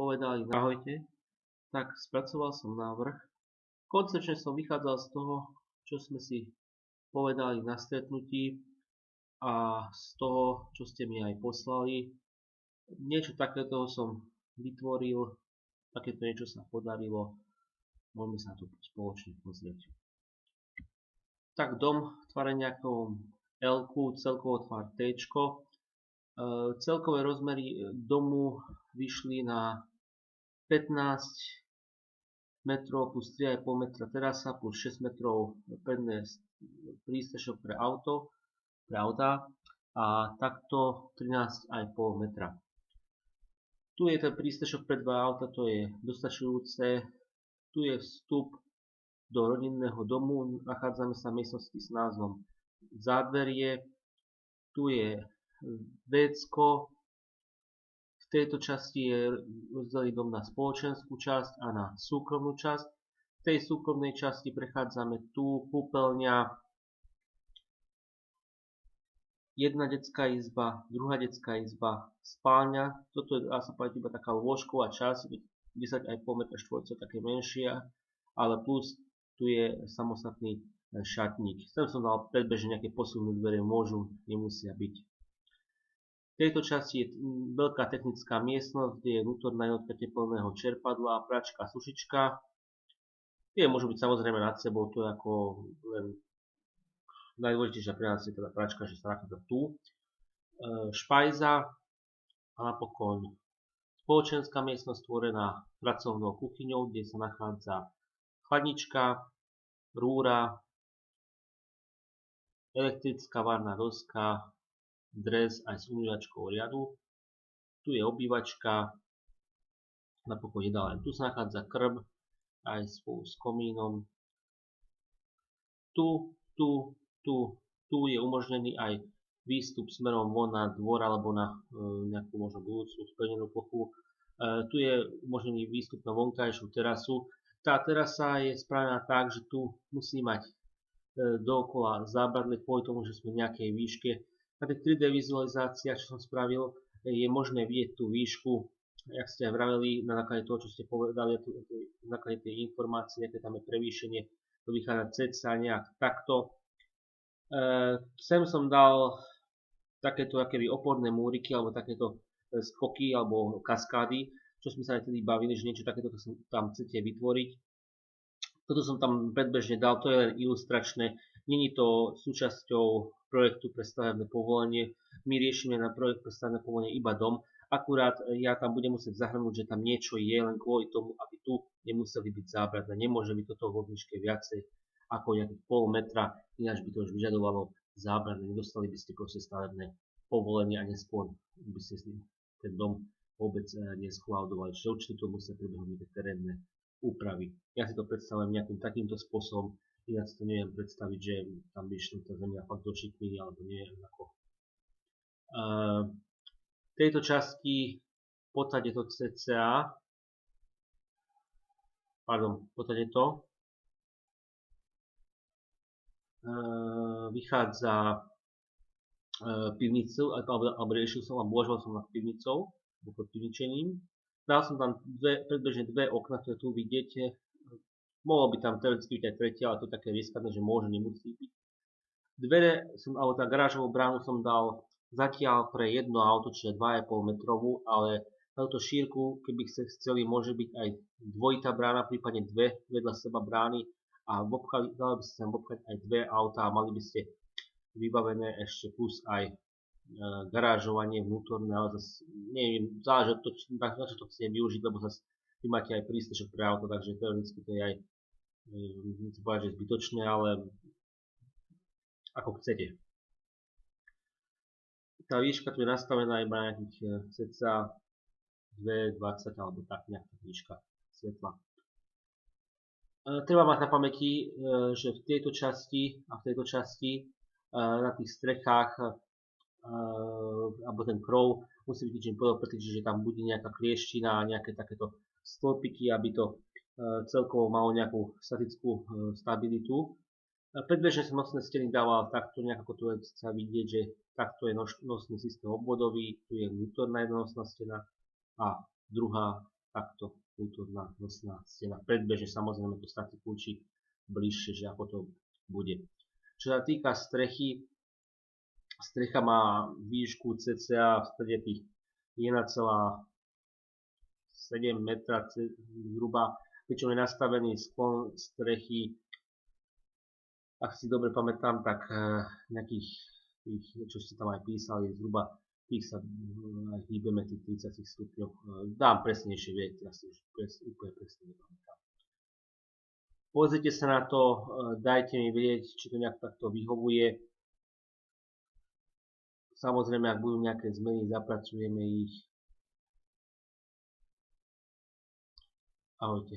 povedali ahojte, tak spracoval som návrh. Koncepčne som vychádzal z toho, čo sme si povedali na stretnutí a z toho, čo ste mi aj poslali. Niečo takéto som vytvoril, takéto niečo sa podarilo, môžeme sa tu spoločne pozrieť. Tak dom v tvare nejakom L-ku, celkovo tvar T. Celkové rozmery domu vyšli na 15 metrov plus 3,5 metra terasa plus 6 metrov predné prístrešok pre autá a takto 13,5 metra. Tu je ten prístrešok pre dva auta, to je dostačujúce. Tu je vstup do rodinného domu, nachádzame sa v miestnosti s názvom Zádverie. Tu je vécko. V tejto časti je rozdelený dom na spoločenskú časť a na súkromnú časť. V tej súkromnej časti prechádzame tu kúpeľňa, jedna detská izba, druhá detská izba, spálňa. Toto je, dá sa povedať, iba taká lôžková časť, 10,5 m2, také menšia, ale plus tu je samostatný šatník. Sem som dal predbežne nejaké posilné dvere, môžu, nemusia byť. V tejto časti je veľká technická miestnosť, kde je vnútorná jednotka teplného čerpadla, pračka, sušička. Tie môžu byť samozrejme nad sebou, to je ako len najdôležitejšia pre nás je teda pračka, že sa nachádza tu. Špajza a napokon spoločenská miestnosť tvorená pracovnou kuchyňou, kde sa nachádza chladnička, rúra, elektrická varná doska, dres aj s umývačkou riadu. Tu je obývačka, napokon jedálne. Tu sa nachádza krb aj spolu s komínom. Tu je umožnený aj výstup smerom von na dvor alebo na nejakú možno budúcu spevnenú plochu. Tu je umožnený výstup na vonkajšiu terasu. Tá terasa je spravená tak, že tu musí mať dookola zábradlie kvôli tomu, že sme v nejakej výške. Na tých 3D vizualizáciách, čo som spravil, je možné vidieť tú výšku, jak ste aj vraveli, na základe toho, čo ste povedali, na základe tej informácie, aké tam je prevýšenie, to vychádza cca nejak takto. Sem som dal takéto akéby oporné múriky, alebo takéto skoky, alebo kaskády, čo sme sa aj tedy bavili, že niečo takéto tam chcete vytvoriť. Toto som tam predbežne dal, to je len ilustračné, není to súčasťou projektu pre stavebné povolenie. My riešime na projekt pre stavebné povolenie iba dom, akurát ja tam budem musieť zahrnúť, že tam niečo je len kvôli tomu, aby tu nemuseli byť zábradlia. Nemôže byť toto vo výške viacej ako nejakých pol metra, ináč by to už vyžadovalo zábradlie, nedostali by ste proste stavebné povolenie a neskôr by ste ten dom vôbec nesklaudovali. Čiže určite to musia prebehnúť nejaké terénne úpravy. Ja si to predstavujem nejakým takýmto spôsobom, ináč to neviem predstaviť, že tam by išla tá zemľa fakt do šikmy, alebo nie ako. V tejto časti v podstate to cca, pardon, v podstate to vychádza pivnicu, alebo riešil som a uvažoval som nad pivnicou, pod pivničením. Dal som tam predbežne dve okna, ktoré tu vidíte. Mohlo by tam teoreticky byť aj tretie, ale to je také riskantné, že môže, nemusí byť. Dvere, alebo tá garážovú bránu som dal zatiaľ pre jedno auto, čiže 2,5 metrovú, ale na túto šírku, keby ste chceli, môže byť aj dvojitá brána, prípadne dve vedľa seba brány a dali by ste sem obchať aj dve autá a mali by ste vybavené ešte plus aj garážovanie vnútorné, ale zase neviem, záleží od toho, na čo to chcete využiť, lebo zase vy máte aj prístrešok pre auto, takže teoreticky to je aj nechcem povedať, že zbytočné, ale ako chcete. Tá výška tu je nastavená iba na nejakých cca 2,20 alebo tak nejaká výška svetla. Treba mať na pamäti, že v tejto časti a v tejto časti na tých strechách alebo ten krov musí byť niečím podopretý, že tam bude nejaká klieština a nejaké takéto stĺpiky, aby to celkovo malo nejakú statickú stabilitu. Predbežne som nosné steny dával takto, nejak ako tu sa vidieť, že takto je nosný systém obvodový, tu je vnútorná jednonosná stena a druhá takto vnútorná nosná stena. Predbežne samozrejme to statik určí bližšie, že ako to bude. Čo sa týka strechy, strecha má výšku cca v strede tých 1,7 metra zhruba, pričom je nastavený sklon strechy, ak si dobre pamätám, tak nejakých tých, čo ste tam aj písali, zhruba tých sa aj hýbeme tých 30 stupňov. Dám presnejšie, viete, ja si už úplne presne nepamätám. Pozrite sa na to, dajte mi vedieť, či to nejak takto vyhovuje. Samozrejme, ak budú nejaké zmeny, zapracujeme ich. Ahojte.